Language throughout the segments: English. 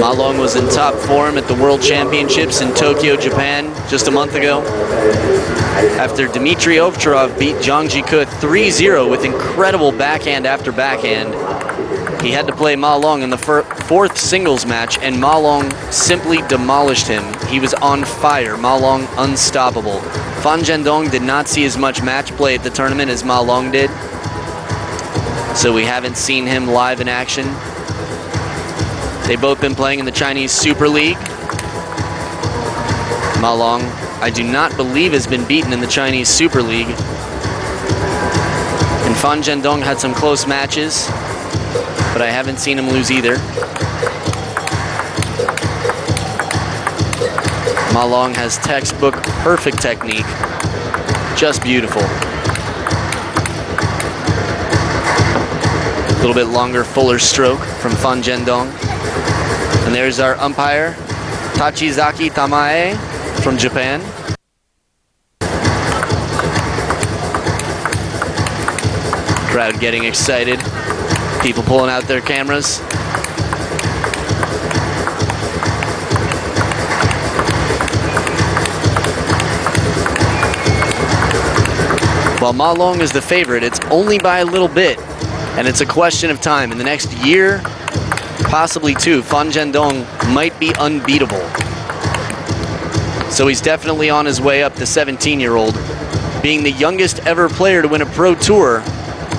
Ma Long was in top form at the World Championships in Tokyo, Japan, just a month ago. After Dmitry Ovtcharov beat Zhang Jike 3-0 with incredible backhand after backhand, he had to play Ma Long in the fourth singles match, and Ma Long simply demolished him. He was on fire. Ma Long unstoppable. Fan Zhendong did not see as much match play at the tournament as Ma Long did, so we haven't seen him live in action. They've both been playing in the Chinese Super League. Ma Long, I do not believe, has been beaten in the Chinese Super League. And Fan Zhendong had some close matches, but I haven't seen him lose either. Ma Long has textbook perfect technique. Just beautiful. A little bit longer, fuller stroke from Fan Zhendong. And there's our umpire, Tachizaki Tamae from Japan. Crowd getting excited. People pulling out their cameras. While Ma Long is the favorite, it's only by a little bit, and it's a question of time. In the next year, possibly two, Fan Zhendong might be unbeatable. So he's definitely on his way up, the 17-year-old, being the youngest ever player to win a pro tour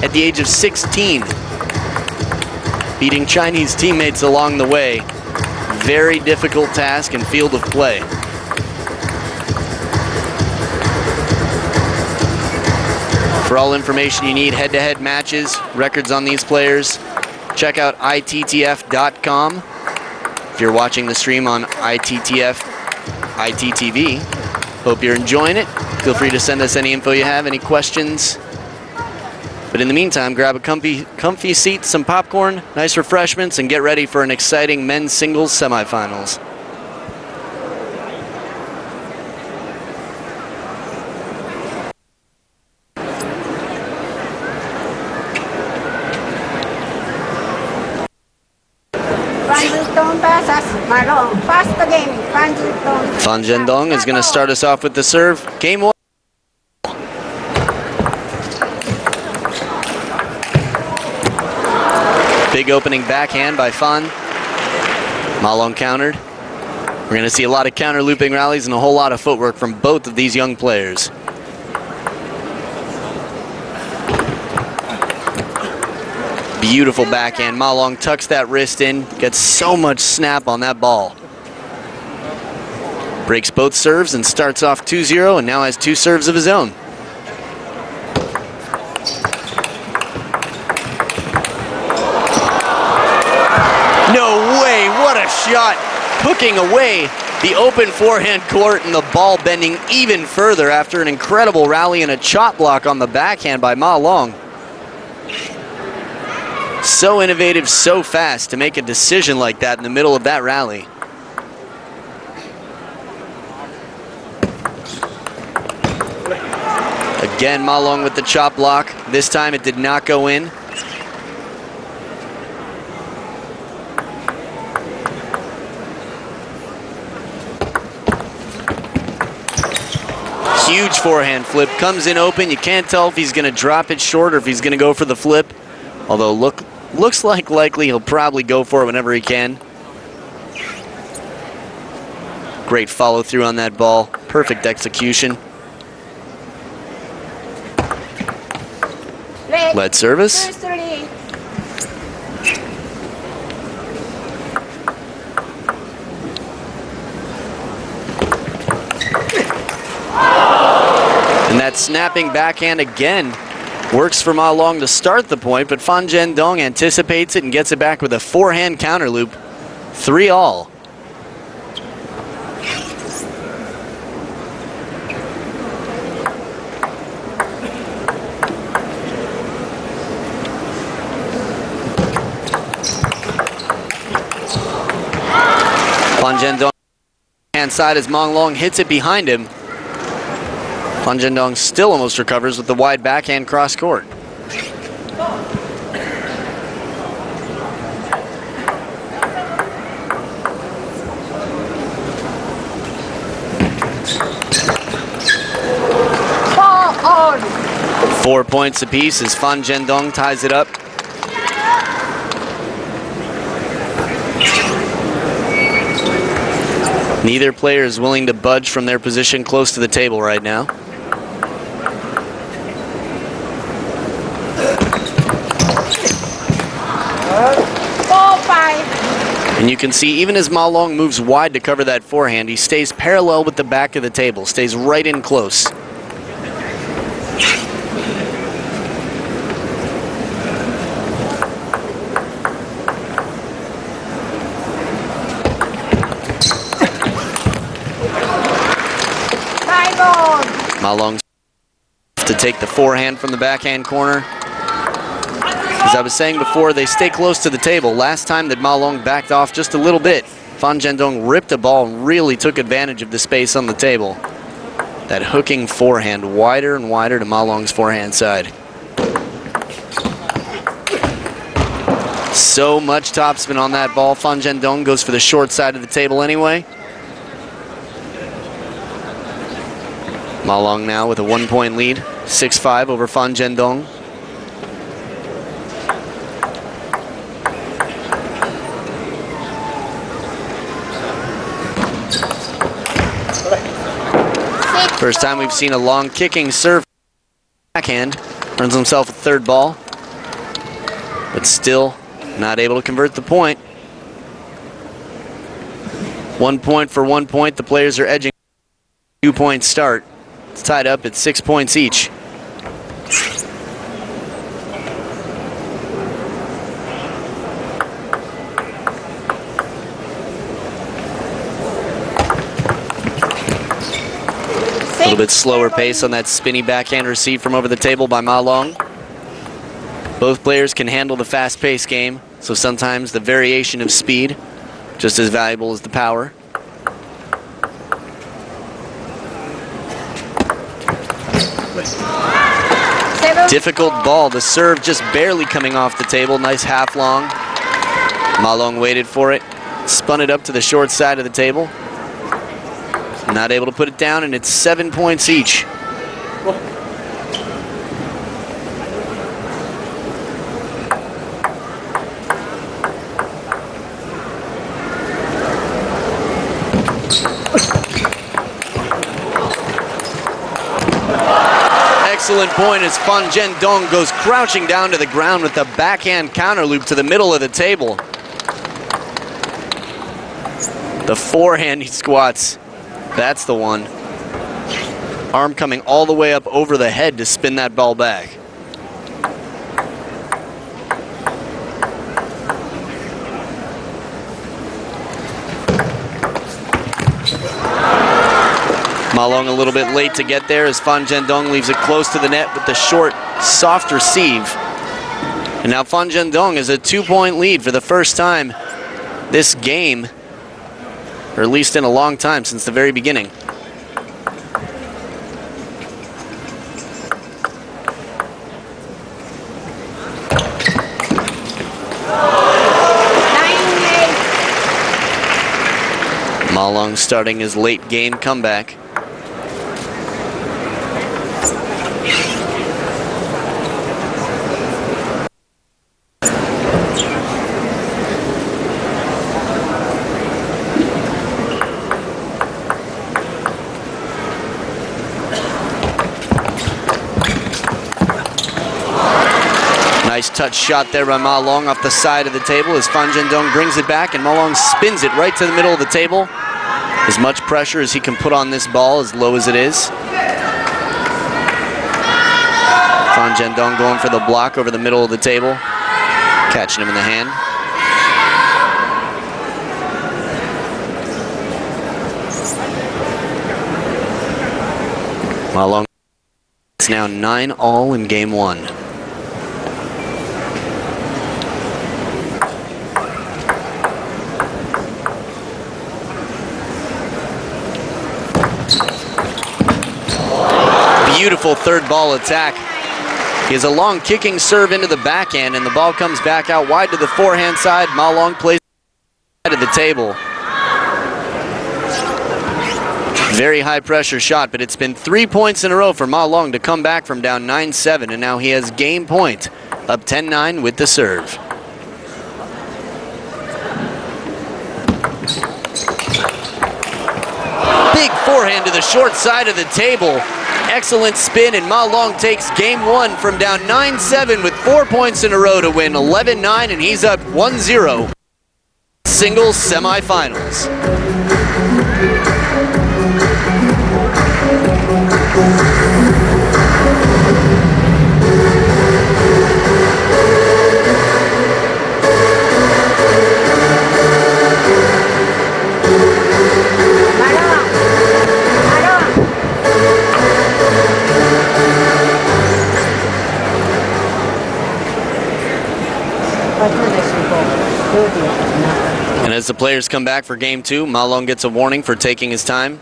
at the age of 16. Beating Chinese teammates along the way. Very difficult task and field of play. For all information you need, head-to-head matches, records on these players, check out ITTF.com. If you're watching the stream on ITTF, ITTV, hope you're enjoying it. Feel free to send us any info you have, any questions. But in the meantime, grab a comfy seat, some popcorn, nice refreshments, and get ready for an exciting men's singles semifinals. Fan Zhendong is going to start us off with the serve. Game one. Big opening backhand by Fan. Ma Long countered. We're going to see a lot of counter looping rallies and a whole lot of footwork from both of these young players. Beautiful backhand. Ma Long tucks that wrist in, gets so much snap on that ball. Breaks both serves and starts off 2-0 and now has two serves of his own. No way, what a shot. Cooking away the open forehand court and the ball bending even further after an incredible rally and a chop block on the backhand by Ma Long. So innovative, so fast to make a decision like that in the middle of that rally. Again, Ma Long with the chop block. This time it did not go in. Huge forehand flip, comes in open. You can't tell if he's going to drop it short or if he's going to go for the flip. Although looks like likely he'll probably go for it whenever he can. Great follow through on that ball. Perfect execution. Lead service. And that snapping backhand again works for Ma Long to start the point, but Fan Zhendong anticipates it and gets it back with a forehand counter loop. 3-all. Fan Zhendong hand side as Ma Long hits it behind him. Fan Zhendong still almost recovers with the wide backhand cross court. 4 points apiece as Fan Zhendong ties it up. Neither player is willing to budge from their position close to the table right now. And you can see even as Ma Long moves wide to cover that forehand, he stays parallel with the back of the table, stays right in close. Ma Long to take the forehand from the backhand corner. As I was saying before, they stay close to the table. Last time that Ma Long backed off just a little bit, Fan Zhendong ripped a ball and really took advantage of the space on the table. That hooking forehand wider and wider to Ma Long's forehand side. So much topspin on that ball. Fan Zhendong goes for the short side of the table anyway. Ma Long now with a 1-point lead, 6-5 over Fan Zhendong. First time we've seen a long kicking serve backhand. Earns himself a third ball, but still not able to convert the point. 1 point for 1 point. The players are edging 2-point start. It's tied up at 6 points each. A little bit slower pace on that spinny backhand receive from over the table by Ma Long. Both players can handle the fast-paced game, so sometimes the variation of speed just as valuable as the power. Difficult ball. The serve just barely coming off the table. Nice half long. Ma Long waited for it. Spun it up to the short side of the table. Not able to put it down, and it's 7 points each. Excellent point as Fan Zhendong goes crouching down to the ground with the backhand counter loop to the middle of the table. The forehand he squats. That's the one. Arm coming all the way up over the head to spin that ball back. Ma Long a little bit late to get there as Fan Zhendong leaves it close to the net with the short, soft receive. And now Fan Zhendong is a 2-point lead for the first time this game, or at least in a long time, since the very beginning. Ma Long starting his late game comeback. Nice touch shot there by Ma Long off the side of the table as Fan Zhendong brings it back, and Ma Long spins it right to the middle of the table. As much pressure as he can put on this ball, as low as it is. Fan Zhendong going for the block over the middle of the table, catching him in the hand. Ma Long is now 9-all in game one. Beautiful third ball attack. He has a long kicking serve into the backhand, and the ball comes back out wide to the forehand side. Ma Long plays at the table. Very high pressure shot, but it's been 3 points in a row for Ma Long to come back from down 9-7, and now he has game point, up 10-9 with the serve. Big forehand to the short side of the table. Excellent spin, and Ma Long takes game one from down 9-7 with 4 points in a row to win 11-9, and he's up 1-0. Singles semifinals. And as the players come back for game two, Ma Long gets a warning for taking his time,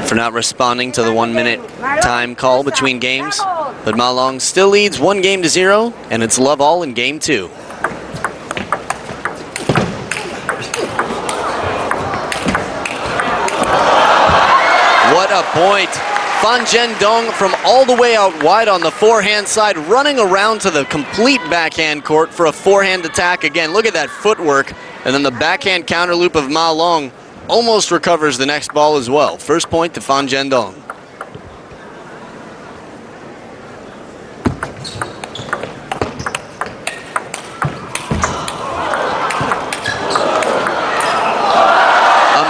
for not responding to the 1 minute time call between games. But Ma Long still leads 1-0, and it's love all in game two. What a point. Fan Zhendong from all the way out wide on the forehand side, running around to the complete backhand court for a forehand attack. Again, look at that footwork. And then the backhand counter loop of Ma Long almost recovers the next ball as well. First point to Fan Zhendong.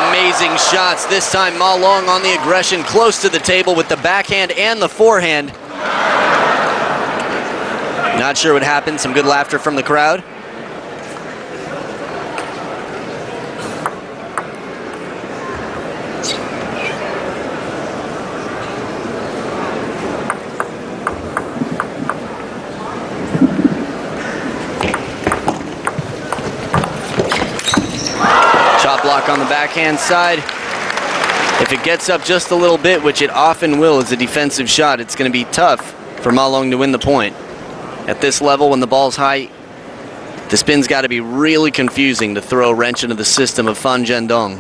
Amazing shots. This time Ma Long on the aggression, close to the table with the backhand and the forehand. Not sure what happened. Some good laughter from the crowd. Block on the backhand side. If it gets up just a little bit, which it often will as a defensive shot, it's going to be tough for Ma Long to win the point. At this level, when the ball's high, the spin's got to be really confusing to throw a wrench into the system of Fan Zhendong.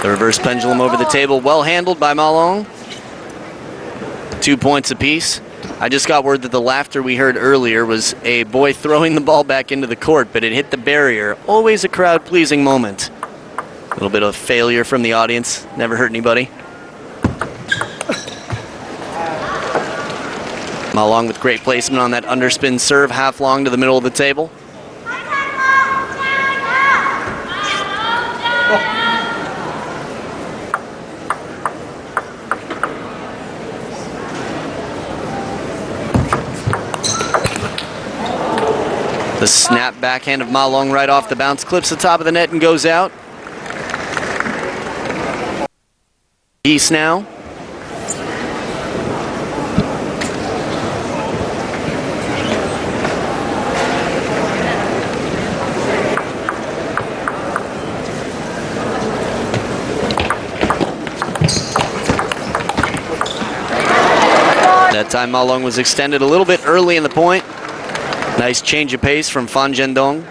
The reverse pendulum over the table, well handled by Ma Long. 2 points apiece. I just got word that the laughter we heard earlier was a boy throwing the ball back into the court, but it hit the barrier. Always a crowd-pleasing moment. A little bit of failure from the audience. Never hurt anybody. Ma Long with great placement on that underspin serve, half long to the middle of the table. The snap backhand of Ma Long right off the bounce, clips the top of the net and goes out. Piece now. That time Ma Long was extended a little bit early in the point. Nice change of pace from Fan Zhendong.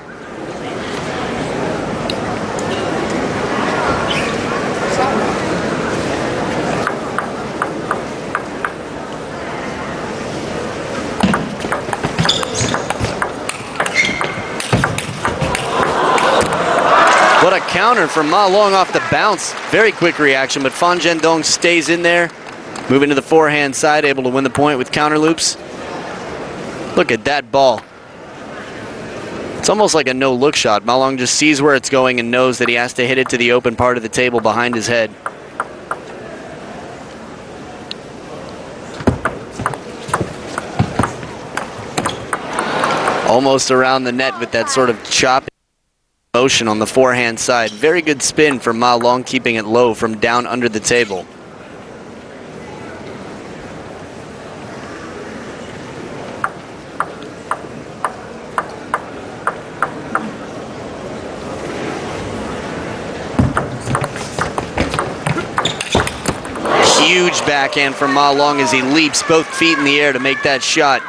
What a counter from Ma Long off the bounce. Very quick reaction, but Fan Zhendong stays in there. Moving to the forehand side, able to win the point with counter loops. Look at that ball. It's almost like a no-look shot. Ma Long just sees where it's going and knows that he has to hit it to the open part of the table behind his head. Almost around the net with that sort of chopping motion on the forehand side. Very good spin for Ma Long, keeping it low from down under the table. Huge backhand from Ma Long as he leaps both feet in the air to make that shot.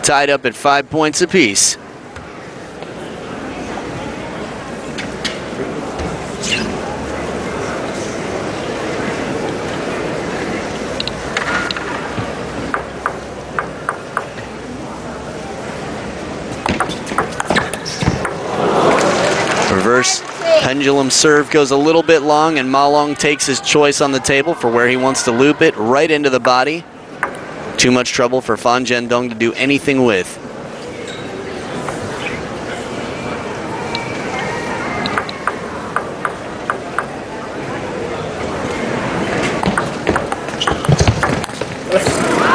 Tied up at 5 points apiece. Pendulum serve goes a little bit long, and Ma Long takes his choice on the table for where he wants to loop it, right into the body. Too much trouble for Fan Zhendong to do anything with.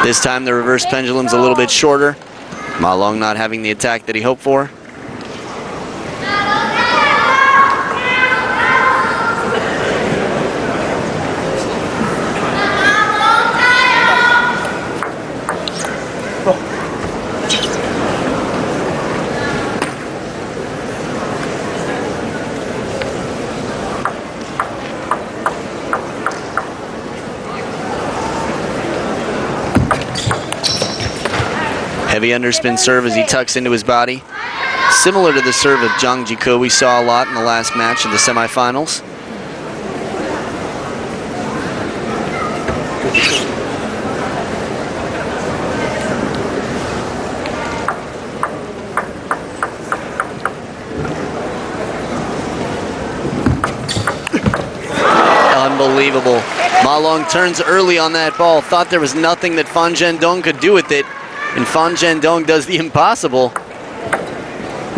This time the reverse pendulum's a little bit shorter. Ma Long not having the attack that he hoped for. Heavy underspin serve as he tucks into his body. Similar to the serve of Zhang Jiko we saw a lot in the last match of the semifinals. Unbelievable. Ma Long turns early on that ball, thought there was nothing that Fan Zhendong could do with it. And Fan Zhendong does the impossible.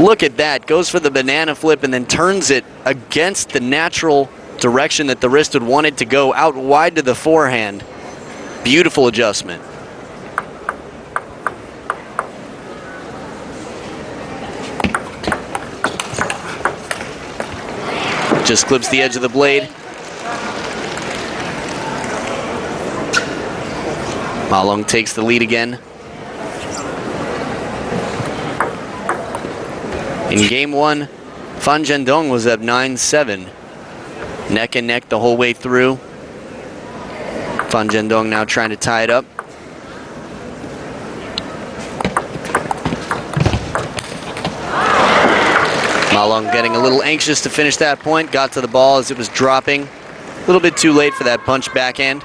Look at that, goes for the banana flip and then turns it against the natural direction that the wrist would want it to go, out wide to the forehand. Beautiful adjustment. Just clips the edge of the blade. Ma Long takes the lead again. In game one, Fan Zhendong was up 9-7. Neck and neck the whole way through. Fan Zhendong now trying to tie it up. Ma Long getting a little anxious to finish that point. Got to the ball as it was dropping. A little bit too late for that punch backhand.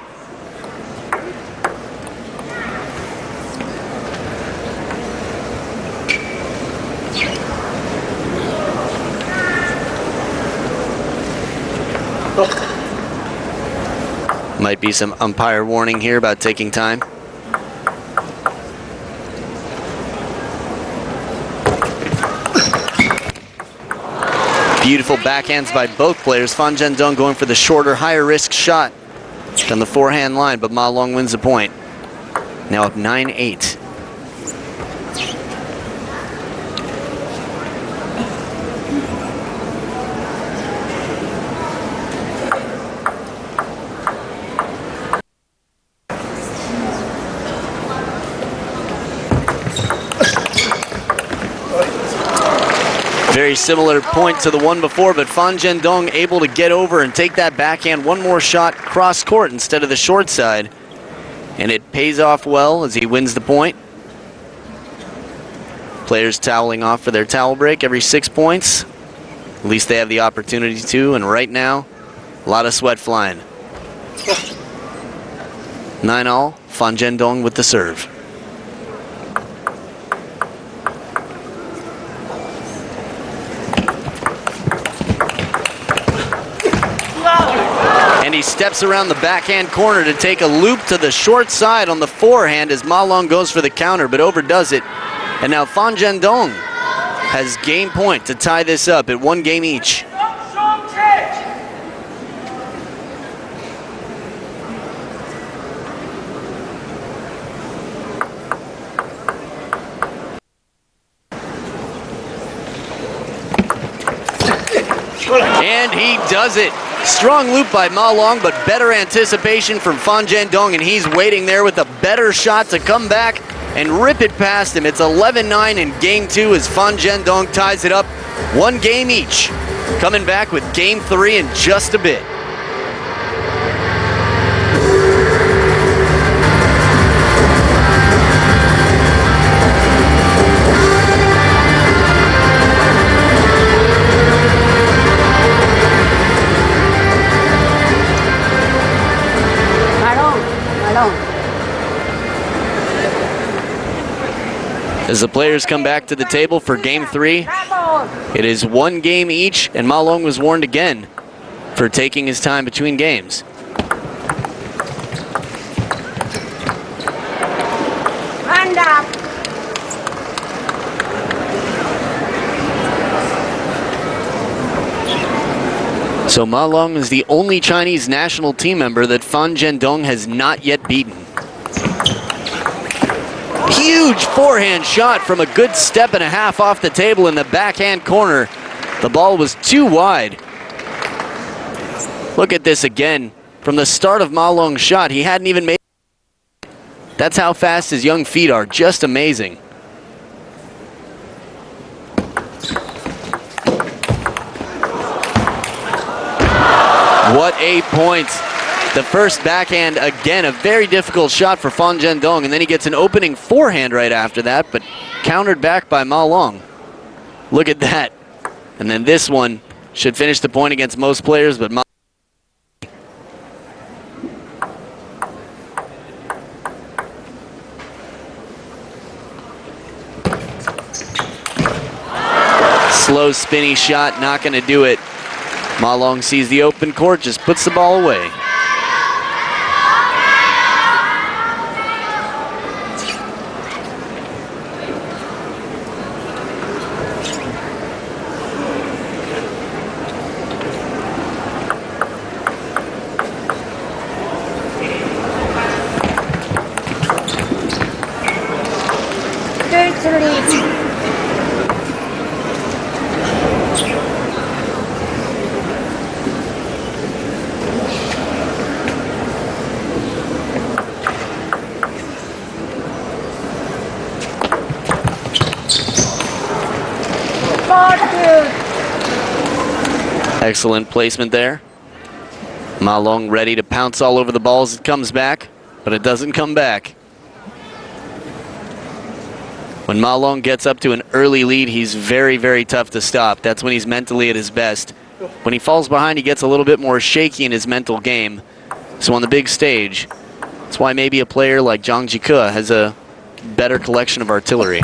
Might be some umpire warning here about taking time. Beautiful backhands by both players. Fan Zhendong going for the shorter, higher risk shot than the forehand line, but Ma Long wins the point. Now up 9-8. Very similar point to the one before, but Fan Zhendong able to get over and take that backhand one more shot cross court instead of the short side. And it pays off well as he wins the point. Players toweling off for their towel break every 6 points. At least they have the opportunity to, and right now, a lot of sweat flying. 9-all, Fan Zhendong with the serve. And he steps around the backhand corner to take a loop to the short side on the forehand as Ma Long goes for the counter, but overdoes it. And now Fan Zhendong has game point to tie this up at 1 game each. And he does it. Strong loop by Ma Long, but better anticipation from Fan Zhendong, and he's waiting there with a better shot to come back and rip it past him. It's 11-9 in game 2 as Fan Zhendong ties it up 1 game each. Coming back with game 3 in just a bit. As the players come back to the table for game 3, It is one game each, and Ma Long was warned again for taking his time between games. Hand up. So Ma Long is the only Chinese national team member that Fan Zhendong has not yet beaten. Huge forehand shot from a good step and a half off the table in the backhand corner. The ball was too wide. Look at this again. From the start of Ma Long's shot, he hadn't even made it. That's how fast his young feet are. Just amazing. What a point. The first backhand, again, a very difficult shot for Fan Zhendong, and then he gets an opening forehand right after that, but countered back by Ma Long. Look at that. And then this one should finish the point against most players, but Ma slow, spinny shot, not going to do it. Ma Long sees the open court, just puts the ball away. Excellent placement there. Ma Long ready to pounce all over the ball as it comes back, but it doesn't come back. When Ma Long gets up to an early lead, he's very, very tough to stop. That's when he's mentally at his best. When he falls behind, he gets a little bit more shaky in his mental game. So on the big stage, that's why maybe a player like Zhang Jike has a better collection of artillery.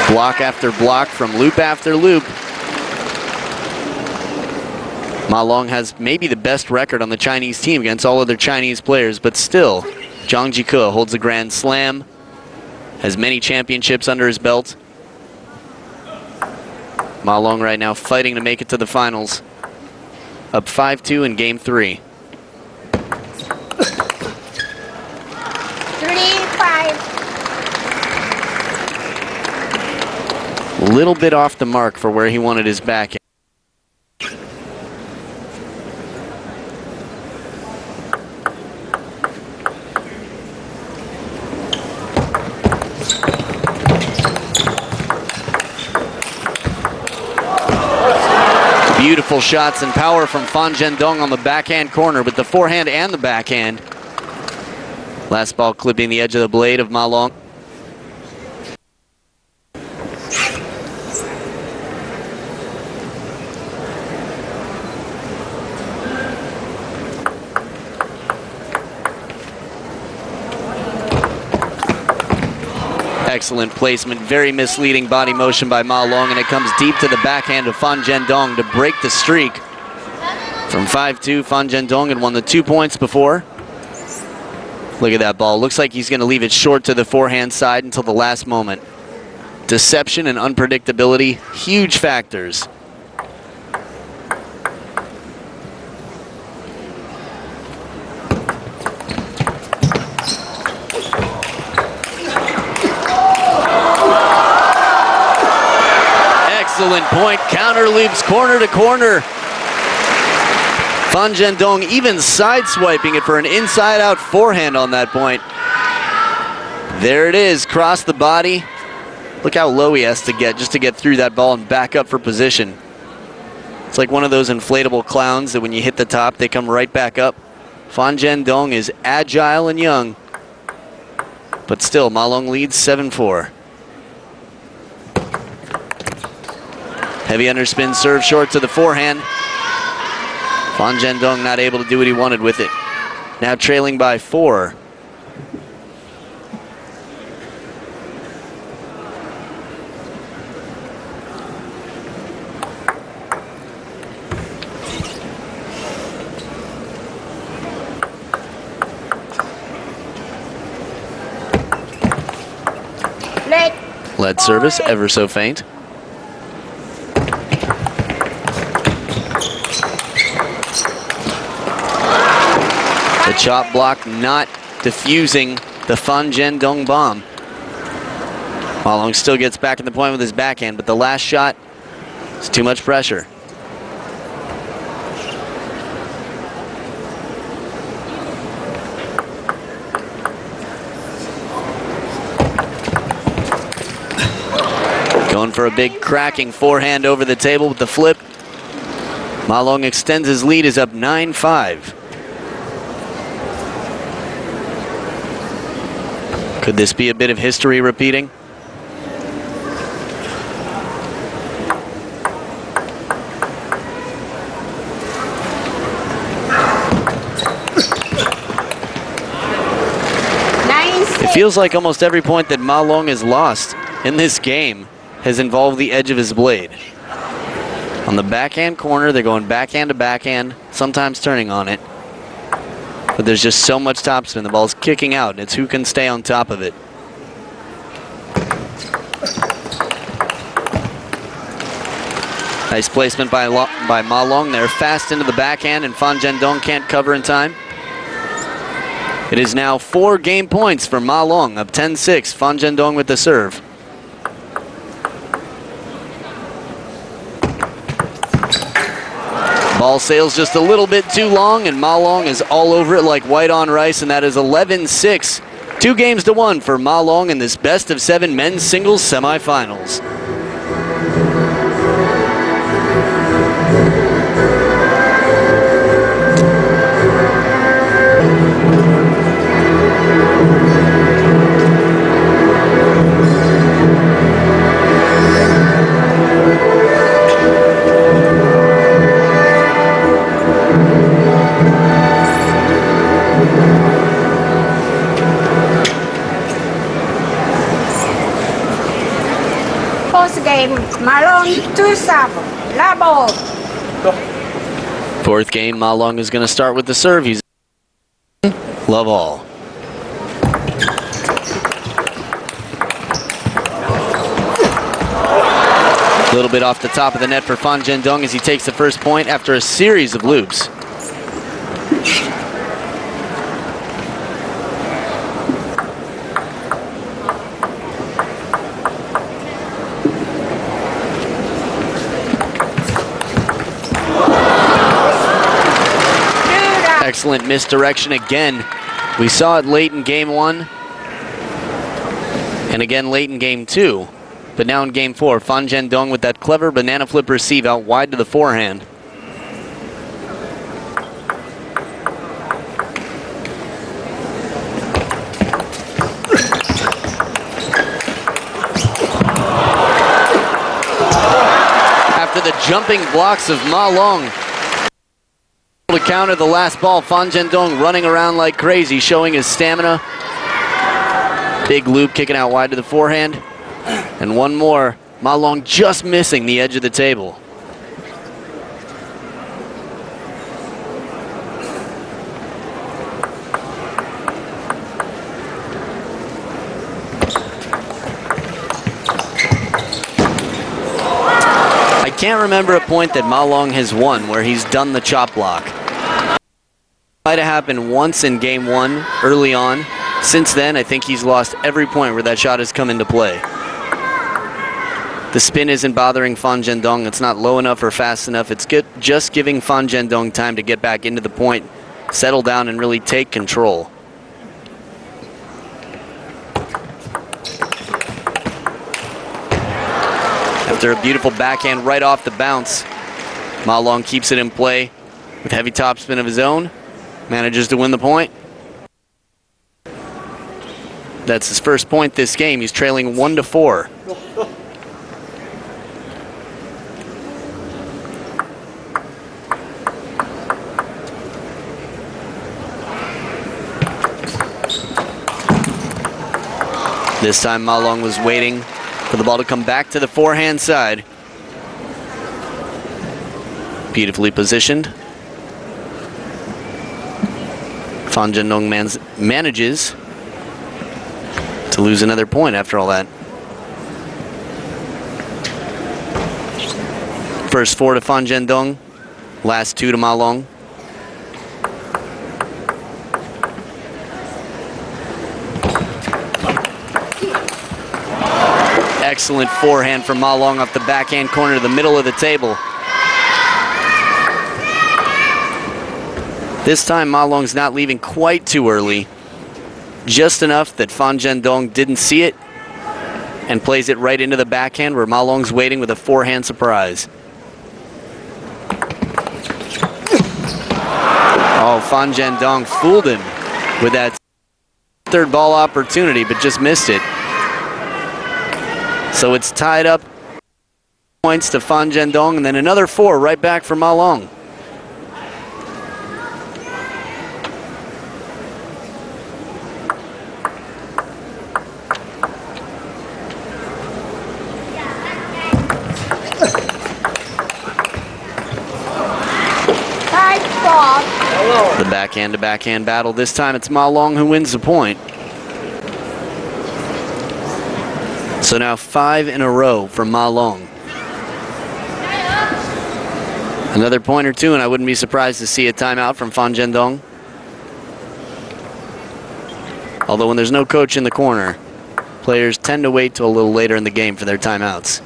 Block after block from loop after loop. Ma Long has maybe the best record on the Chinese team against all other Chinese players, but still, Zhang Jike holds a Grand Slam, has many championships under his belt. Ma Long right now fighting to make it to the finals. Up 5-2 in game 3. 3-5. A little bit off the mark for where he wanted his backhand. Beautiful shots and power from Fan Zhendong on the backhand corner with the forehand and the backhand. Last ball clipping the edge of the blade of Ma Long. Excellent placement, very misleading body motion by Ma Long, and it comes deep to the backhand of Fan Zhendong to break the streak. From 5-2, Fan Zhendong had won the 2 points before. Look at that ball. Looks like he's going to leave it short to the forehand side until the last moment. Deception and unpredictability, huge factors. Excellent point, counter loops corner to corner. Fan Zhendong even sideswiping it for an inside-out forehand on that point. There it is, cross the body. Look how low he has to get just to get through that ball and back up for position. It's like one of those inflatable clowns that when you hit the top, they come right back up. Fan Zhendong is agile and young, but still, Ma Long leads 7-4. Heavy underspin serve short to the forehand. Fan Zhendong not able to do what he wanted with it. Now trailing by 4. that service ever so faint. The chop block not diffusing the Fan Zhendong bomb. Ma Long still gets back in the point with his backhand, but the last shot is too much pressure. Going for a big cracking forehand over the table with the flip. Ma Long extends his lead, is up 9-5. Could this be a bit of history repeating? It feels like almost every point that Ma Long has lost in this game has involved the edge of his blade. On the backhand corner, they're going backhand to backhand, sometimes turning on it. But there's just so much topspin. The ball's kicking out, and it's who can stay on top of it. Nice placement by Ma Long there. Fast into the backhand, and Fan Zhendong can't cover in time. It is now 4 game points for Ma Long, up 10-6. Fan Zhendong with the serve. Ball sails just a little bit too long, and Ma Long is all over it like white on rice, and that is 11-6. 2 games to 1 for Ma Long in this best of 7 men's singles semifinals. Game, Ma Long 2-7. Labo. 4th game, Ma Long is going to start with the serve. He's love all. A little bit off the top of the net for Fan Zhendong as he takes the first point after a series of loops. Excellent misdirection again. We saw it late in game 1 and again late in game 2, but now in game 4, Fan Zhendong with that clever banana flip receive out wide to the forehand. After the jumping blocks of Ma Long to counter the last ball, Fan Zhendong running around like crazy, showing his stamina. Big loop kicking out wide to the forehand. And one more. Ma Long just missing the edge of the table. I can't remember a point that Ma Long has won where he's done the chop block. Might have happened once in game 1 early on. Since then, I think he's lost every point where that shot has come into play. The spin isn't bothering Fan Zhendong. It's not low enough or fast enough. It's just giving Fan Zhendong time to get back into the point, settle down, and really take control. After a beautiful backhand right off the bounce, Ma Long keeps it in play with heavy topspin of his own. Manages to win the point. That's his first point this game. He's trailing 1-4. This time Ma Long was waiting for the ball to come back to the forehand side. Beautifully positioned. Fan Zhendong manages to lose another point after all that. First 4 to Fan Zhendong, last 2 to Ma Long. Excellent forehand from Ma Long off the backhand corner to the middle of the table. This time Ma Long's not leaving quite too early. Just enough that Fan Zhendong didn't see it and plays it right into the backhand where Ma Long's waiting with a forehand surprise. Oh, Fan Zhendong fooled him with that third ball opportunity, but just missed it. So it's tied up, points to Fan Zhendong, and then another 4 right back for Ma Long. The backhand to backhand battle. This time it's Ma Long who wins the point. So now 5 in a row from Ma Long. Another point or 2 and I wouldn't be surprised to see a timeout from Fan Zhendong. Although when there's no coach in the corner, players tend to wait till a little later in the game for their timeouts.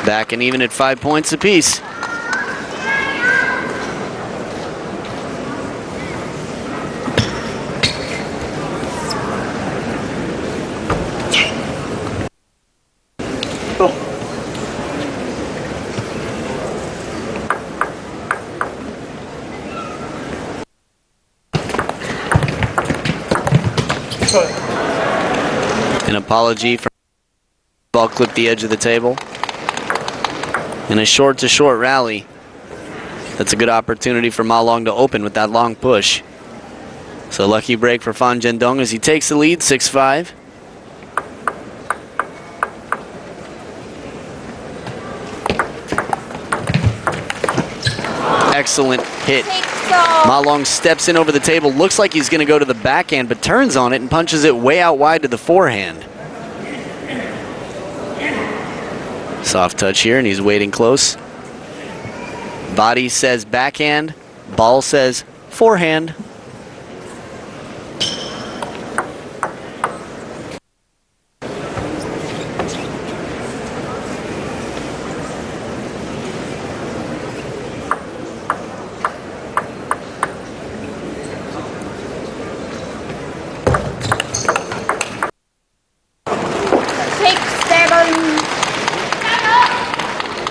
Back and even at 5 points apiece. An apology for ball clipped the edge of the table. In a short-to-short rally, that's a good opportunity for Ma Long to open with that long push. So lucky break for Fan Zhendong as he takes the lead, 6-5. Excellent hit. Ma Long steps in over the table, looks like he's going to go to the backhand, but turns on it and punches it way out wide to the forehand. Soft touch here, and he's waiting close. Body says backhand, ball says forehand.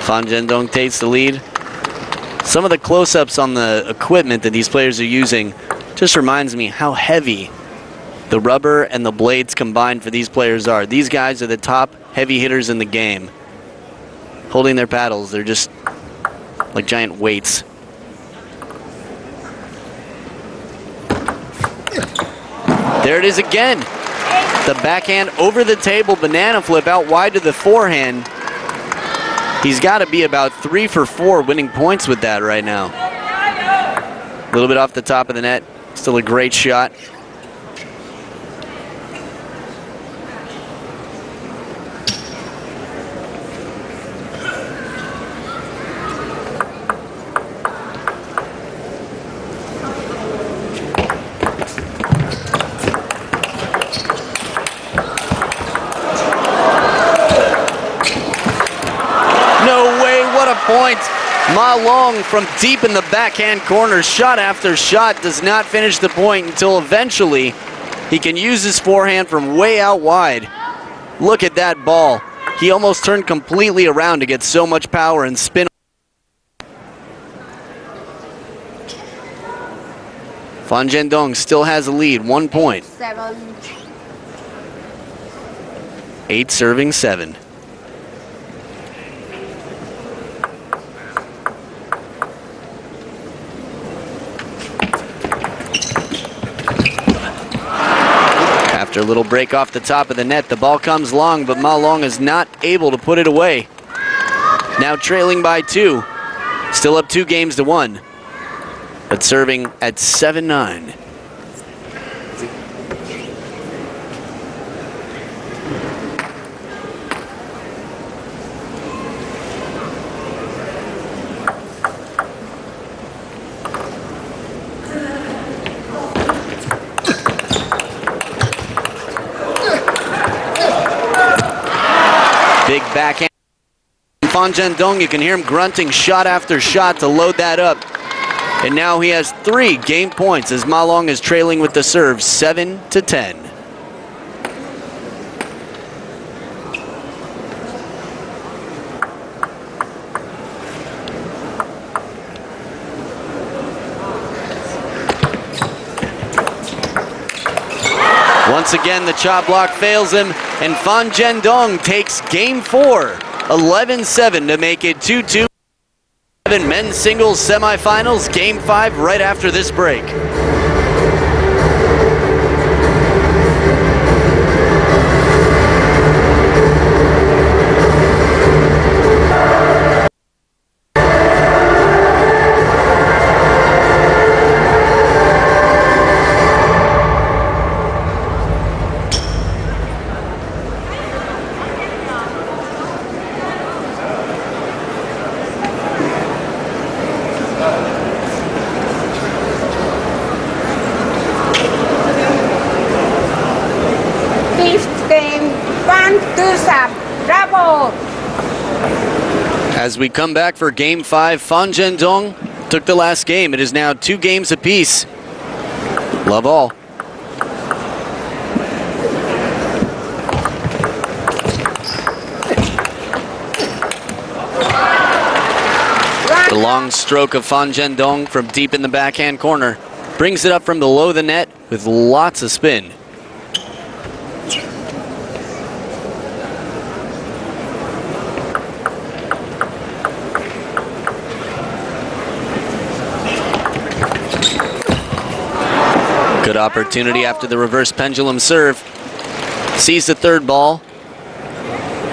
Fan Zhendong takes the lead. Some of the close-ups on the equipment that these players are using just reminds me how heavy the rubber and the blades combined for these players are. These guys are the top heavy hitters in the game. Holding their paddles, they're just like giant weights. There it is again. The backhand over the table, banana flip out wide to the forehand. He's got to be about 3 for 4 winning points with that right now. A little bit off the top of the net. Still a great shot. Point. Ma Long from deep in the backhand corner, shot after shot, does not finish the point until eventually he can use his forehand from way out wide. Look at that ball. He almost turned completely around to get so much power and spin. Fan Zhendong still has a lead, 1 point. 8 serving 7. After a little break off the top of the net, the ball comes long, but Ma Long is not able to put it away. Now trailing by 2. Still up 2 games to 1. But serving at 7-9. big backhand. Fan Zhendong, you can hear him grunting shot after shot to load that up. And now he has 3 game points as Ma Long is trailing with the serve 7-10. Once again, the chop block fails him, and Fan Zhendong takes game 4, 11-7 to make it 2-2. Men's singles semifinals, game 5 right after this break. As we come back for game 5, Fan Zhendong took the last game. It is now 2 games apiece. Love all. The long stroke of Fan Zhendong from deep in the backhand corner brings it up from below the net with lots of spin. Good opportunity after the reverse pendulum serve. Sees the third ball.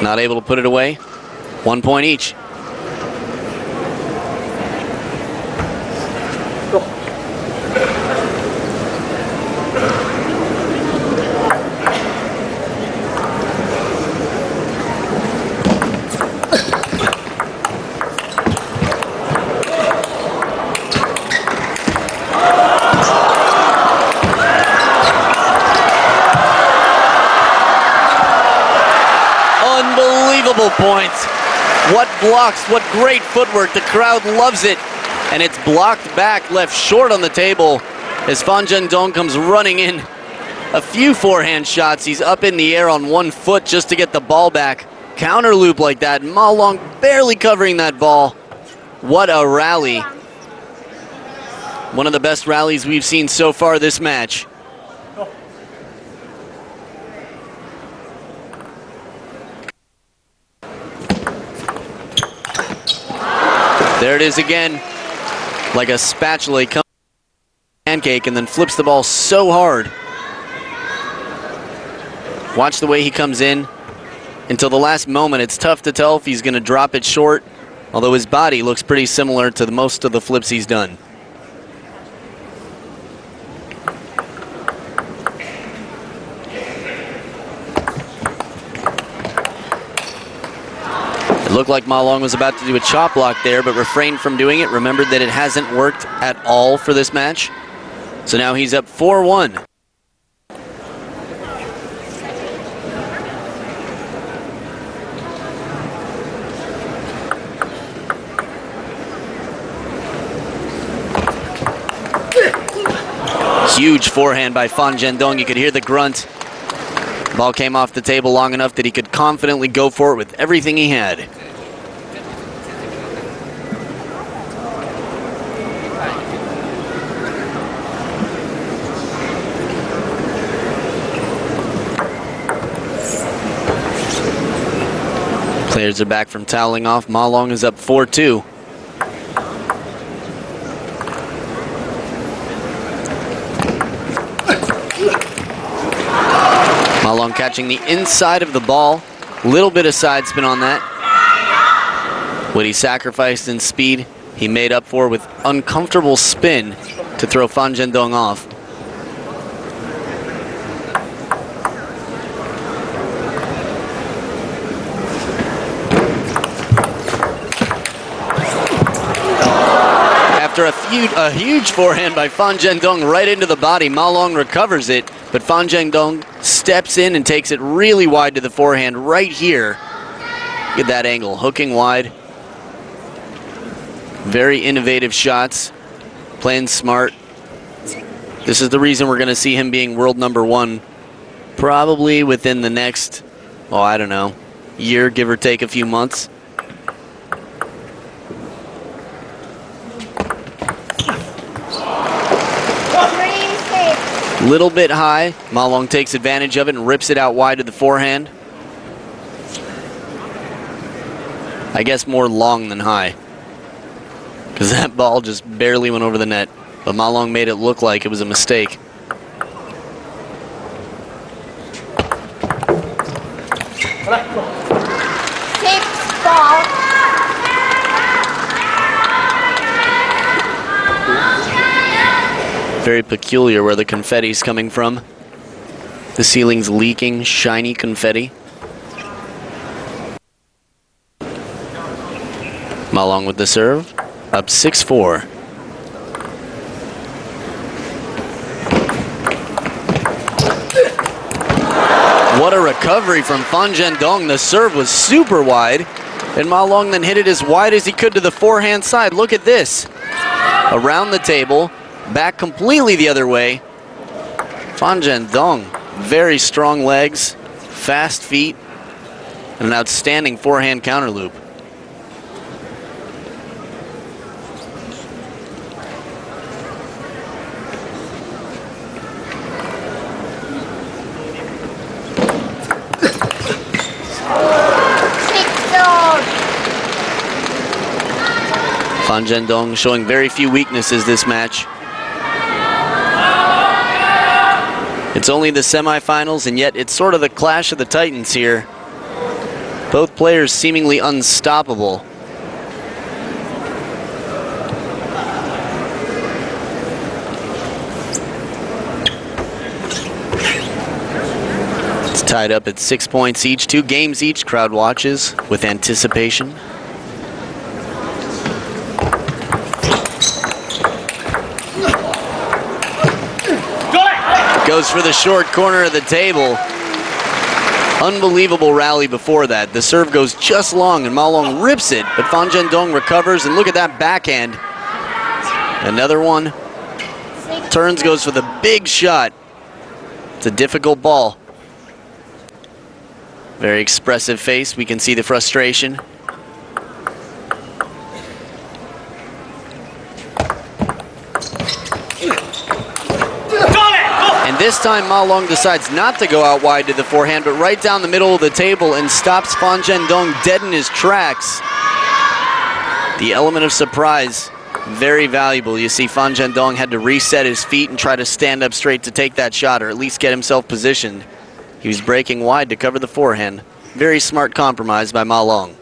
Not able to put it away. 1 point each. Points. What blocks, what great footwork. The crowd loves it. And it's blocked back, left short on the table as Fan Zhendong comes running in. A few forehand shots. He's up in the air on 1 foot just to get the ball back. Counter loop like that. Ma Long barely covering that ball. What a rally. One of the best rallies we've seen so far this match. There it is again, like a spatula. He comes pancake and then flips the ball so hard. Watch the way he comes in. Until the last moment, it's tough to tell if he's going to drop it short, although his body looks pretty similar to most of the flips he's done. It looked like Ma Long was about to do a chop block there, but refrained from doing it. Remembered that it hasn't worked at all for this match. So now he's up 4-1. Huge forehand by Fan Zhendong. You could hear the grunt. Ball came off the table long enough that he could confidently go for it with everything he had. Players are back from toweling off. Ma Long is up 4-2. Ma Long catching the inside of the ball. Little bit of side spin on that. What he sacrificed in speed, he made up for with uncomfortable spin to throw Fan Zhendong off. After a huge forehand by Fan Zhendong right into the body, Ma Long recovers it, but Fan Zhendong steps in and takes it really wide to the forehand right here. Look at that angle, hooking wide. Very innovative shots, playing smart. This is the reason we're going to see him being world #1 probably within the next, oh, I don't know, year, give or take a few months. Little bit high. Ma Long takes advantage of it and rips it out wide to the forehand. I guess more long than high, because that ball just barely went over the net. But Ma Long made it look like it was a mistake. Very peculiar where the confetti's coming from. The ceiling's leaking shiny confetti. Ma Long with the serve, up 6-4. What a recovery from Fan Zhendong. The serve was super wide, and Ma Long then hit it as wide as he could to the forehand side. Look at this. Around the table, back completely the other way. Fan Zhendong, very strong legs, fast feet, and an outstanding forehand counter loop. Fan Zhendong showing very few weaknesses this match. It's only the semifinals, and yet it's sort of the clash of the titans here. Both players seemingly unstoppable. It's tied up at 6 points each, 2 games each. Crowd watches with anticipation. Goes for the short corner of the table. Unbelievable rally before that. The serve goes just long and Ma Long rips it, but Fan Zhendong recovers, and look at that backhand. Another one. Turns, goes for the big shot. It's a difficult ball. Very expressive face. We can see the frustration. And this time Ma Long decides not to go out wide to the forehand, but right down the middle of the table, and stops Fan Zhendong dead in his tracks. The element of surprise, very valuable. You see Fan Zhendong had to reset his feet and try to stand up straight to take that shot, or at least get himself positioned. He was breaking wide to cover the forehand. Very smart compromise by Ma Long.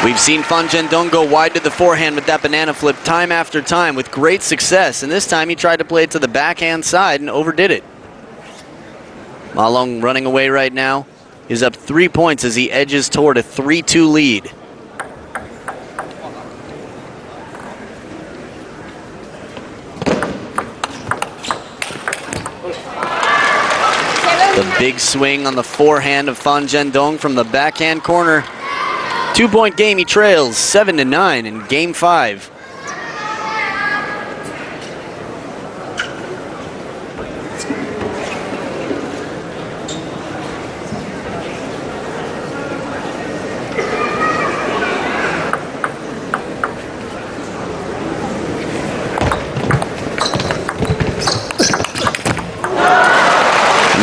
We've seen Fan Zhendong go wide to the forehand with that banana flip time after time with great success, and this time he tried to play it to the backhand side and overdid it. Ma Long running away right now. He's up 3 points as he edges toward a 3-2 lead. The big swing on the forehand of Fan Zhendong from the backhand corner. 2-point game, he trails 7-9 in game 5.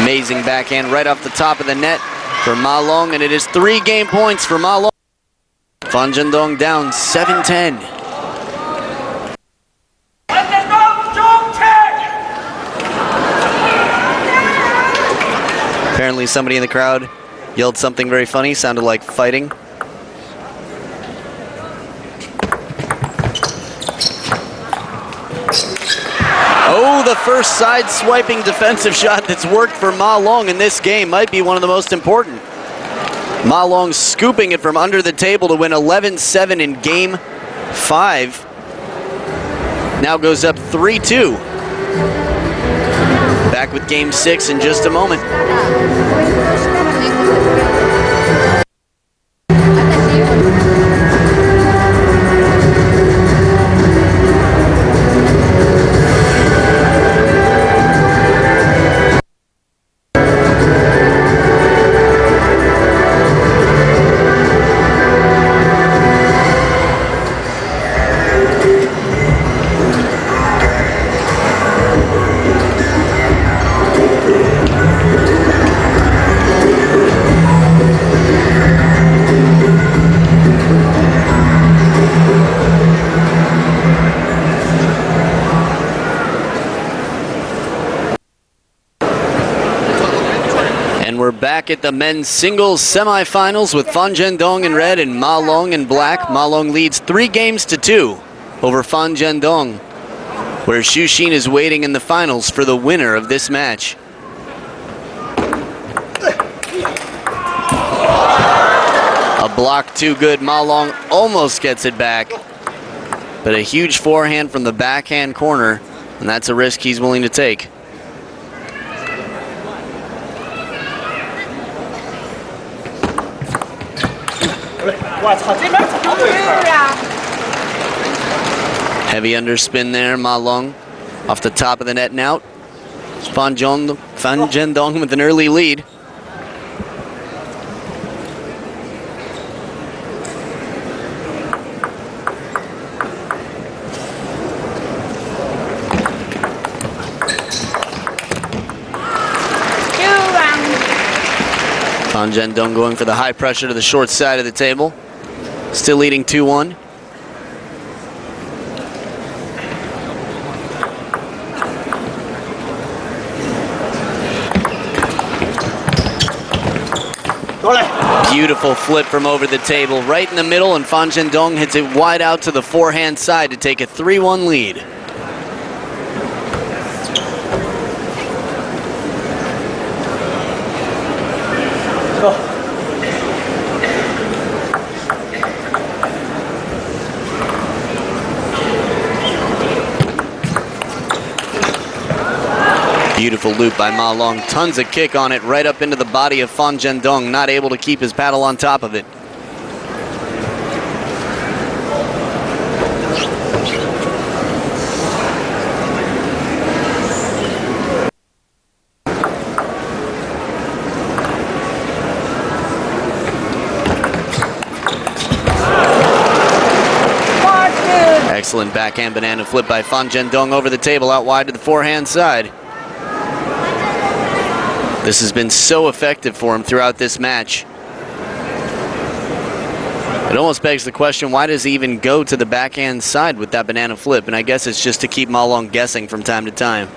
Amazing backhand right off the top of the net for Ma Long, and it is 3 game points for Ma Long. Fan Zhendong down 7-10. Apparently somebody in the crowd yelled something very funny, sounded like fighting. Oh, the first side-swiping defensive shot that's worked for Ma Long in this game might be one of the most important. Ma Long scooping it from under the table to win 11-7 in game 5. Now goes up 3-2. Back with game 6 in just a moment. We're back at the men's singles semifinals with Fan Zhendong in red and Ma Long in black. Ma Long leads 3-2 over Fan Zhendong, where Xu Xin is waiting in the finals for the winner of this match. A block too good. Ma Long almost gets it back, but a huge forehand from the backhand corner, and that's a risk he's willing to take. Heavy underspin there, Ma Long off the top of the net and out. Fan Zhendong with an early lead. Fan Zhendong going for the high pressure to the short side of the table. Still leading 2-1. Beautiful flip from over the table, right in the middle, and Fan Zhendong hits it wide out to the forehand side to take a 3-1 lead. Beautiful loop by Ma Long. Tons of kick on it, right up into the body of Fan Zhendong. Not able to keep his paddle on top of it. Excellent backhand banana flip by Fan Zhendong over the table, out wide to the forehand side. This has been so effective for him throughout this match. It almost begs the question, why does he even go to the backhand side with that banana flip? And I guess it's just to keep Ma Long guessing from time to time.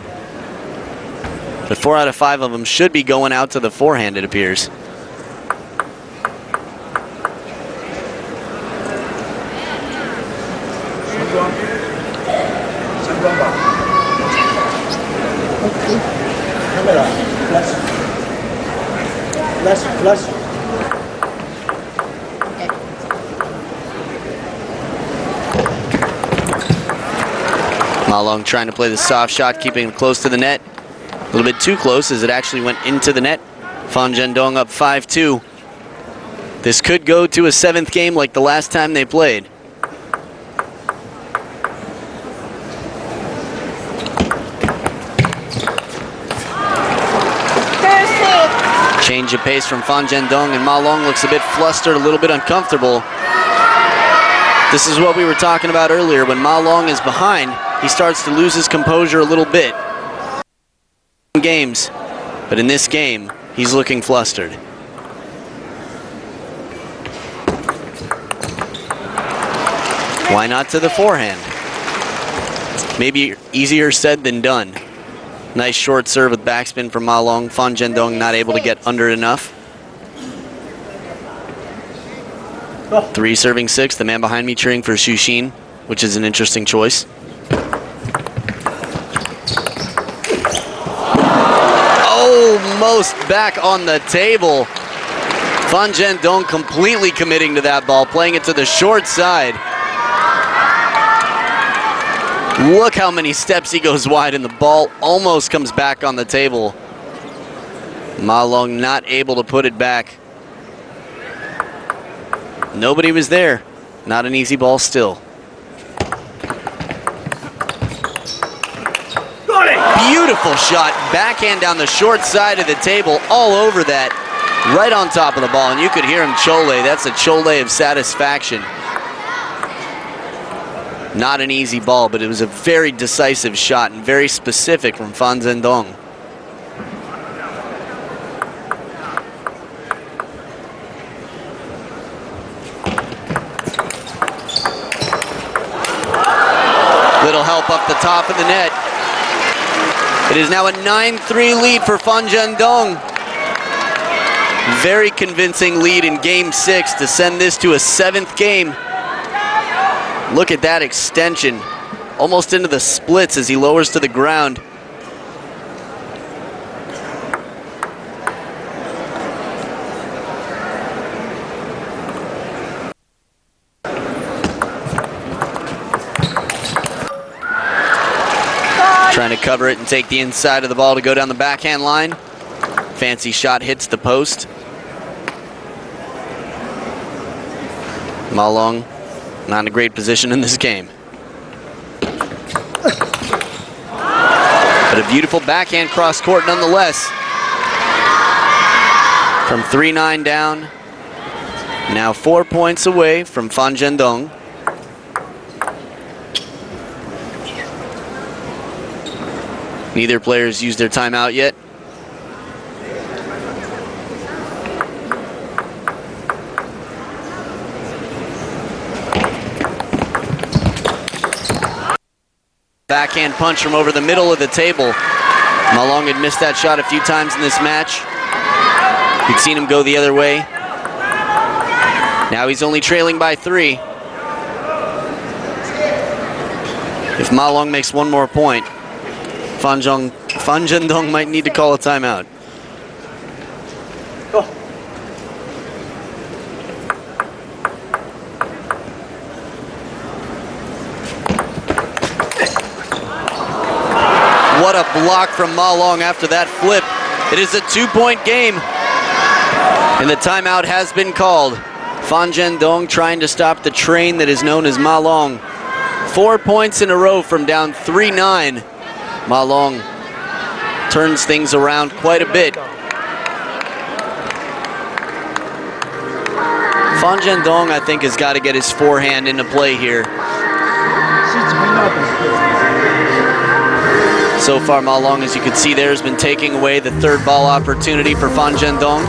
But 4 out of 5 of them should be going out to the forehand, it appears. Flush. Ma Long trying to play the soft shot, keeping it close to the net. A little bit too close as it actually went into the net. Fan Zhendong up 5-2. This could go to a 7th game like the last time they played. Change of pace from Fan Zhendong, and Ma Long looks a bit flustered, a little bit uncomfortable. This is what we were talking about earlier. When Ma Long is behind, he starts to lose his composure a little bit. Games, but in this game, he's looking flustered. Why not to the forehand? Maybe easier said than done. Nice short serve with backspin from Ma Long. Fan Zhendong not able to get under it enough. 3 serving 6. The man behind me cheering for Xu Xin, which is an interesting choice. Almost back on the table. Fan Zhendong completely committing to that ball, playing it to the short side. Look how many steps he goes wide, and the ball almost comes back on the table. Ma Long not able to put it back. Nobody was there. Not an easy ball still. Beautiful shot, backhand down the short side of the table, all over that, right on top of the ball, and you could hear him chole. That's a chole of satisfaction. Not an easy ball, but it was a very decisive shot and very specific from Fan Zhendong. Little help up the top of the net. It is now a 9-3 lead for Fan Zhendong. Very convincing lead in game 6 to send this to a 7th game. Look at that extension, almost into the splits as he lowers to the ground. Trying to cover it and take the inside of the ball to go down the backhand line. Fancy shot hits the post. Ma Long not in a great position in this game. But a beautiful backhand cross court nonetheless. From 3-9 down. Now 4 points away from Fan Zhendong. Neither player's used their timeout yet. Backhand punch from over the middle of the table. Ma Long had missed that shot a few times in this match. We'd seen him go the other way. Now he's only trailing by 3. If Ma Long makes one more point, Fan Zhendong might need to call a timeout. What a block from Ma Long after that flip. It is a 2-point game. And the timeout has been called. Fan Zhendong trying to stop the train that is known as Ma Long. 4 points in a row from down 3-9. Ma Long turns things around quite a bit. Fan Zhendong, I think, has got to get his forehand into play here. So far, Ma Long, as you can see there, has been taking away the 3rd ball opportunity for Fan Zhendong.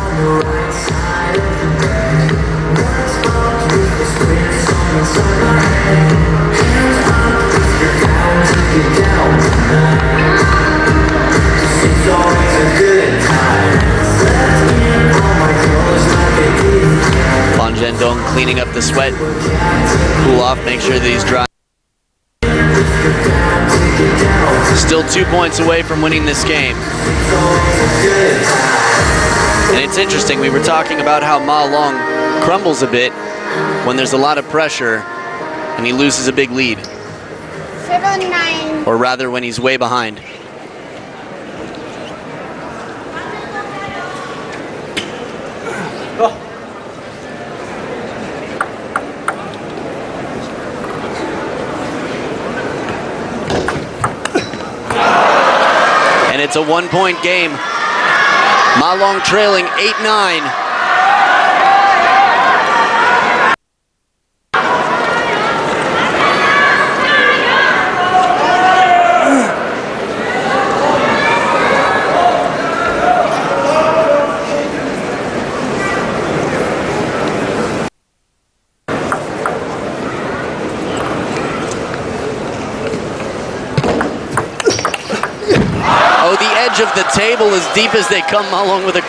Fan Zhendong cleaning up the sweat, cool off, make sure that he's dry. Still 2 points away from winning this game. And it's interesting, we were talking about how Ma Long crumbles a bit when there's a lot of pressure and he loses a big lead. 7-9. Or rather, when he's way behind. And it's a 1-point game. Ma Long trailing 8-9. Of the table as deep as they come, along with a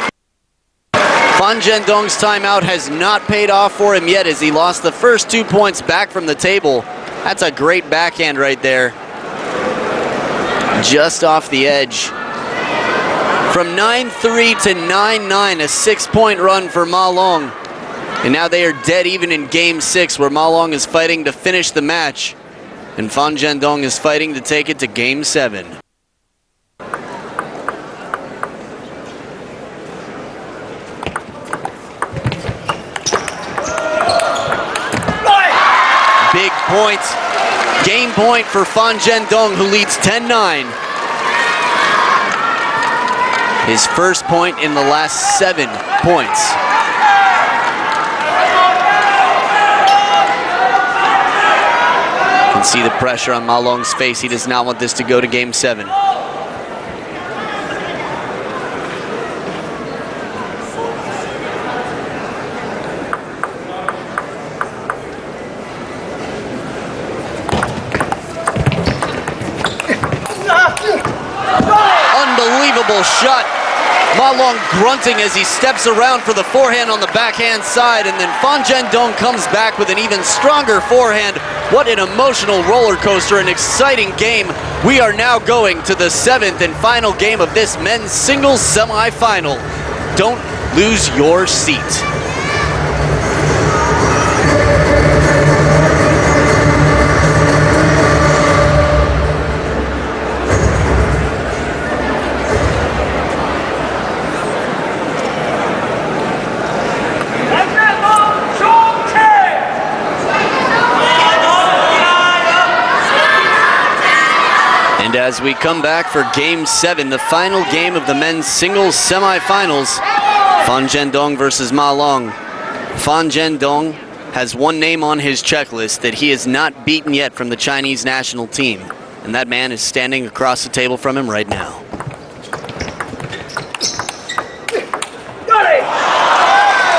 Fan Zhendong's timeout has not paid off for him yet as he lost the first 2 points back from the table. That's a great backhand right there. Just off the edge. From 9-3 to 9-9, a 6-point run for Ma Long. And now they are dead even in game 6 where Ma Long is fighting to finish the match. And Fan Zhendong is fighting to take it to Game 7. Big point. Game point for Fan Zhendong, who leads 10-9. His first point in the last 7 points. You can see the pressure on Ma Long's face. He does not want this to go to Game 7. Unbelievable shot. Ma Long grunting as he steps around for the forehand on the backhand side, and then Fan Zhendong comes back with an even stronger forehand. What an emotional roller coaster, an exciting game. We are now going to the 7th and final game of this men's singles semifinal. Don't lose your seat. And as we come back for Game 7, the final game of the men's singles semifinals, Fan Zhendong versus Ma Long. Fan Zhendong has one name on his checklist that he is not beaten yet from the Chinese national team, and that man is standing across the table from him right now.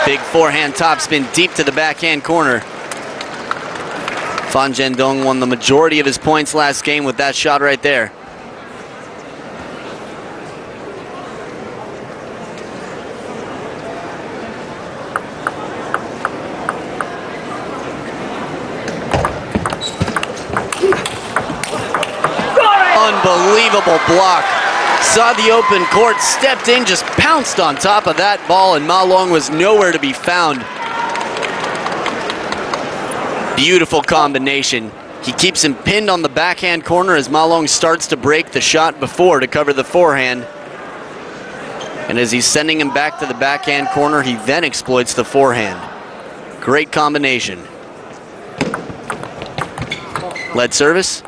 Big forehand topspin deep to the backhand corner. Fan Zhendong won the majority of his points last game with that shot right there. Unbelievable block. Saw the open court, stepped in, just pounced on top of that ball, and Ma Long was nowhere to be found. Beautiful combination. He keeps him pinned on the backhand corner as Ma Long starts to break the shot before to cover the forehand. And as he's sending him back to the backhand corner, he then exploits the forehand. Great combination. Lead service.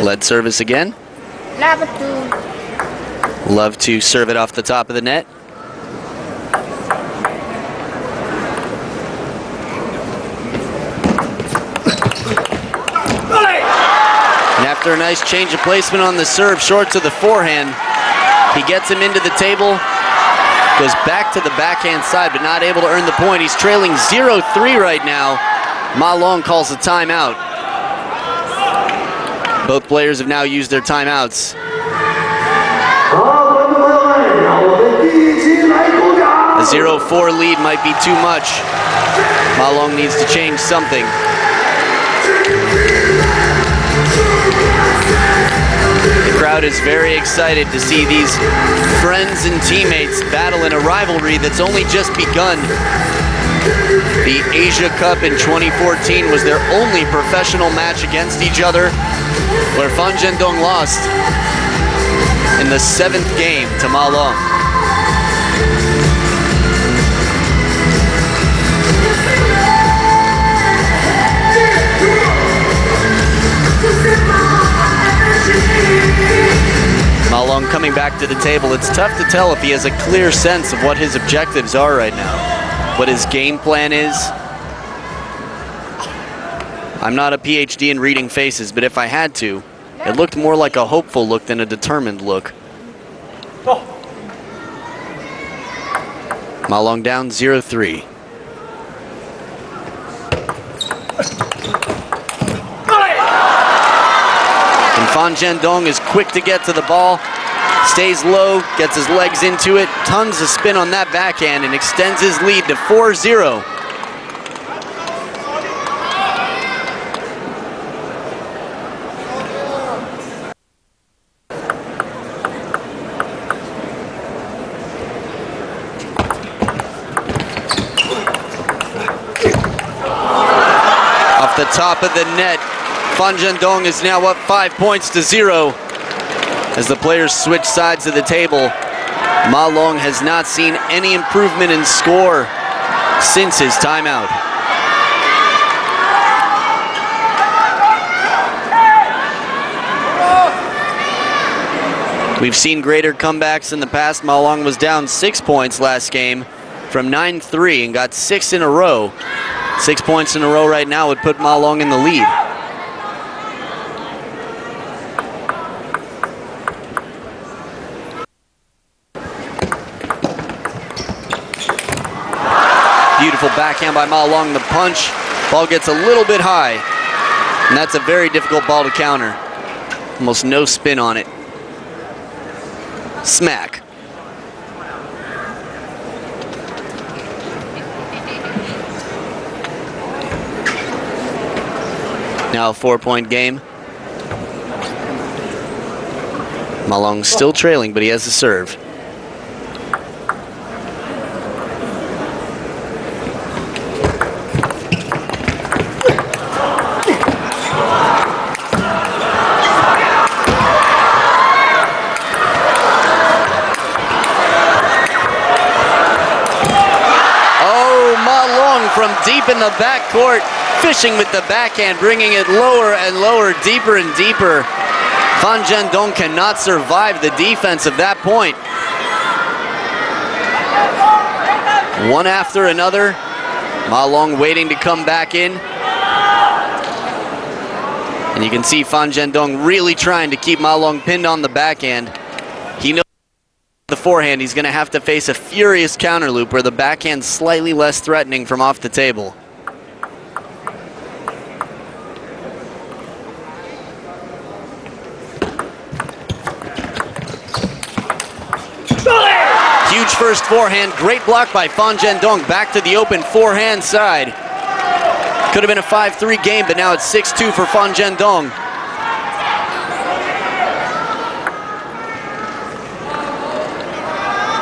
Lead service again. Love to serve it off the top of the net. And after a nice change of placement on the serve, short to the forehand, he gets him into the table, goes back to the backhand side, but not able to earn the point. He's trailing 0-3 right now. Ma Long calls a timeout. Both players have now used their timeouts. A 0-4 lead might be too much. Ma Long needs to change something. The crowd is very excited to see these friends and teammates battle in a rivalry that's only just begun. The Asia Cup in 2014 was their only professional match against each other, where Fan Zhendong lost in the 7th game to Ma Long. Ma Long coming back to the table. It's tough to tell if he has a clear sense of what his objectives are right now, what his game plan is. I'm not a PhD in reading faces, but if I had to, it looked more like a hopeful look than a determined look. Ma Long down 0-3. And Fan Zhendong is quick to get to the ball, stays low, gets his legs into it, tons of spin on that backhand, and extends his lead to 4-0. top of the net. Fan Zhendong is now up 5 points to 0 as the players switch sides of the table. Ma Long has not seen any improvement in score since his timeout. We've seen greater comebacks in the past. Ma Long was down 6 points last game from 9-3 and got 6 in a row. 6 points in a row right now would put Ma Long in the lead. Beautiful backhand by Ma Long. The punch, ball gets a little bit high, and that's a very difficult ball to counter. Almost no spin on it. Smack. Now a 4-point game. Ma Long still trailing, but he has the serve. From deep in the backcourt, fishing with the backhand, bringing it lower and lower, deeper and deeper. Fan Zhendong cannot survive the defense of that point. One after another, Ma Long waiting to come back in. And you can see Fan Zhendong really trying to keep Ma Long pinned on the backhand. He knows the forehand, he's going to have to face a furious counter loop where the backhand's slightly less threatening from off the table. Huge first forehand, great block by Fan Zhendong. Back to the open forehand side. Could have been a 5-3 game, but now it's 6-2 for Fan Zhendong.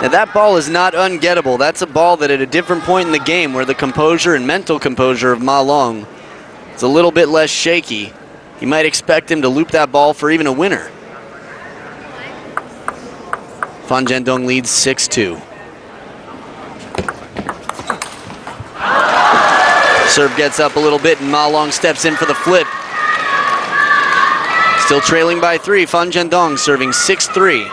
Now that ball is not ungettable. That's a ball that at a different point in the game where the composure and mental composure of Ma Long is a little bit less shaky, you might expect him to loop that ball for even a winner. Fan Zhendong leads 6-2. Serve gets up a little bit and Ma Long steps in for the flip. Still trailing by 3, Fan Zhendong serving 6-3.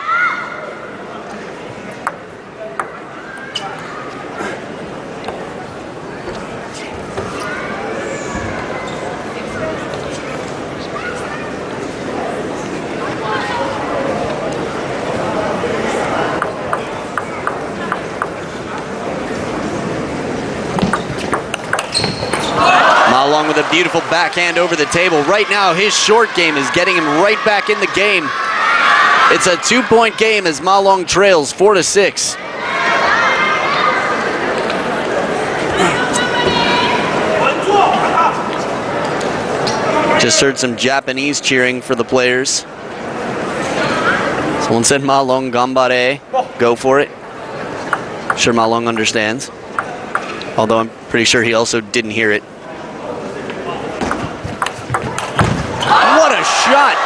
Along with a beautiful backhand over the table. Right now, his short game is getting him right back in the game. It's a 2-point game as Ma Long trails 4-6. Just heard some Japanese cheering for the players. Someone said Ma Long gambare, go for it. I'm sure Ma Long understands. Although I'm pretty sure he also didn't hear it. What a shot!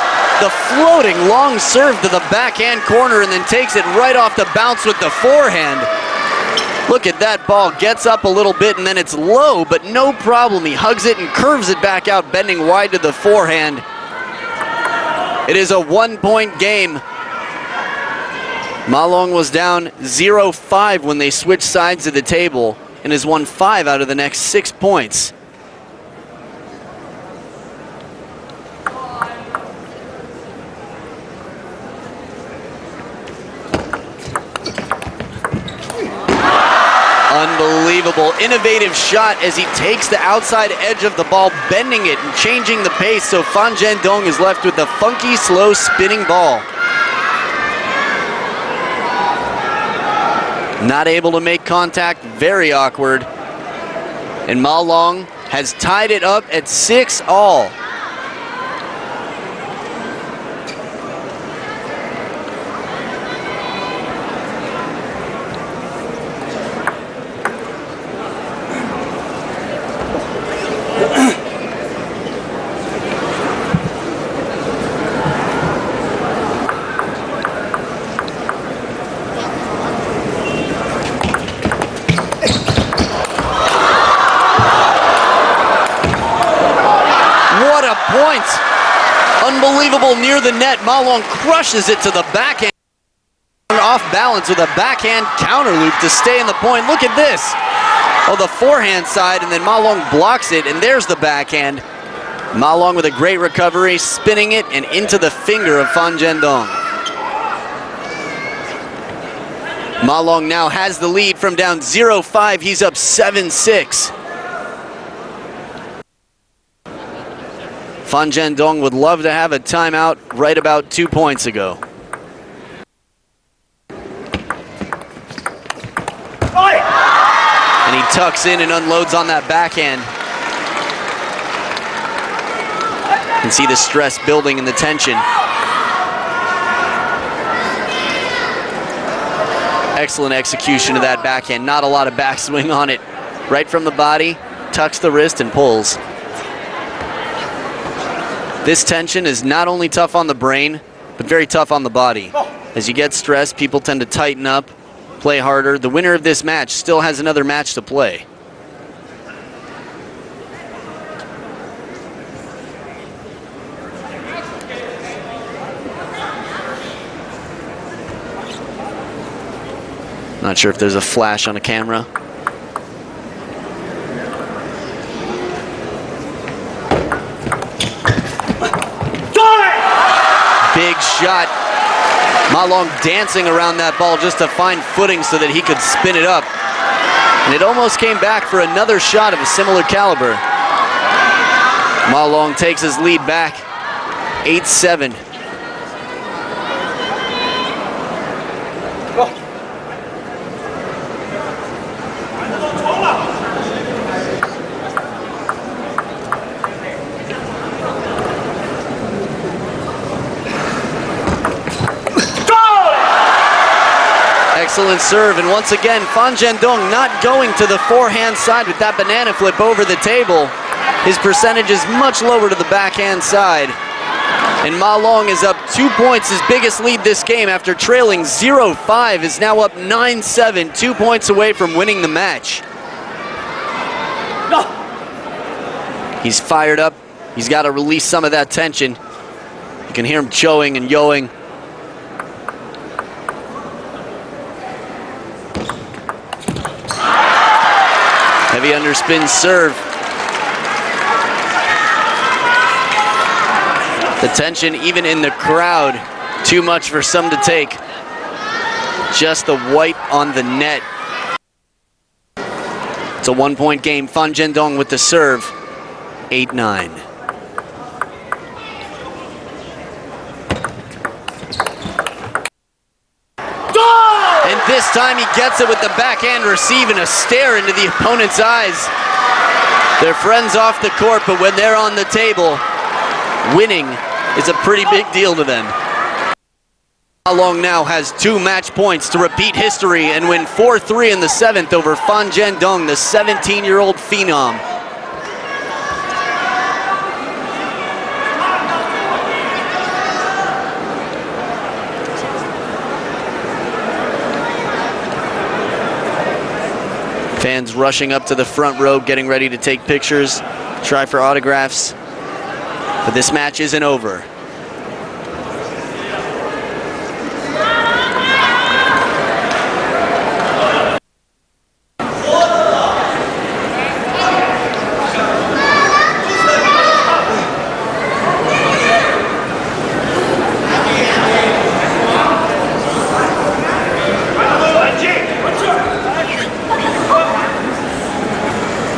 The floating long serve to the backhand corner and then takes it right off the bounce with the forehand. Look at that ball, gets up a little bit and then it's low, but no problem. He hugs it and curves it back out, bending wide to the forehand. It is a 1-point game. Ma Long was down 0-5 when they switched sides of the table and has won 5 out of the next 6 points. Unbelievable, innovative shot as he takes the outside edge of the ball, bending it and changing the pace, so Fan Zhendong is left with the funky, slow spinning ball. Not able to make contact, very awkward. And Ma Long has tied it up at 6-all. Unbelievable near the net. Ma Long crushes it to the backhand. Off balance with a backhand counter loop to stay in the point. Look at this. Oh, the forehand side, and then Ma Long blocks it, and there's the backhand. Ma Long with a great recovery, spinning it and into the finger of Fan Zhendong. Ma Long now has the lead from down 0-5. He's up 7-6. Fan Zhendong would love to have a timeout right about 2 points ago. And he tucks in and unloads on that backhand. You can see the stress building and the tension. Excellent execution of that backhand. Not a lot of backswing on it. Right from the body, tucks the wrist and pulls. This tension is not only tough on the brain, but very tough on the body. As you get stressed, people tend to tighten up, play harder. The winner of this match still has another match to play. Not sure if there's a flash on a camera. Big shot. Ma Long dancing around that ball just to find footing so that he could spin it up. And it almost came back for another shot of a similar caliber. Ma Long takes his lead back, 8-7. Excellent serve, and once again, Fan Zhendong not going to the forehand side with that banana flip over the table. His percentage is much lower to the backhand side. And Ma Long is up 2 points, his biggest lead this game after trailing 0-5, is now up 9-7, 2 points away from winning the match. He's fired up. He's got to release some of that tension. You can hear him choing and yoing. Heavy underspin serve. The tension even in the crowd, too much for some to take. Just the white on the net. It's a 1 point game. Fan Zhendong with the serve, 8-9. And this time he gets it with the backhand receive and a stare into the opponent's eyes. They're friends off the court, but when they're on the table, winning is a pretty big deal to them. Ma Long now has 2 match points to repeat history and win 4-3 in the 7th over Fan Zhendong, the 17-year-old phenom. Fans rushing up to the front row, getting ready to take pictures, try for autographs. But this match isn't over.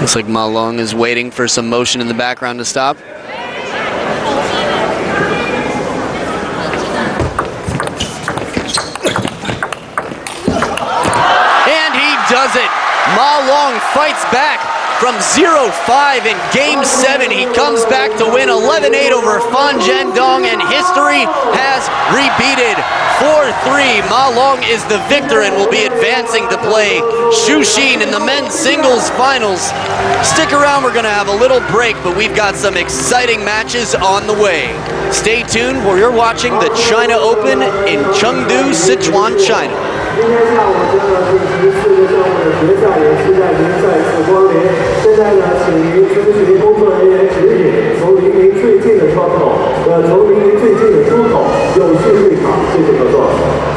Looks like Ma Long is waiting for some motion in the background to stop. And he does it. Ma Long fights back from 0-5 in Game 7. He comes back to win 11-8 over Fan Zhendong, and history has repeated. 4-3, Ma Long is the victor and will be advancing to play Shuxin in the men's singles finals. Stick around, we're going to have a little break, but we've got some exciting matches on the way. Stay tuned, where you're watching the China Open in Chengdu, Sichuan, China. 今天下午这个是14个项目的决赛，也是在联赛时光联。现在呢，请您咨询工作人员指引，从离您最近的窗口，从离您最近。有序会场，谢谢合作。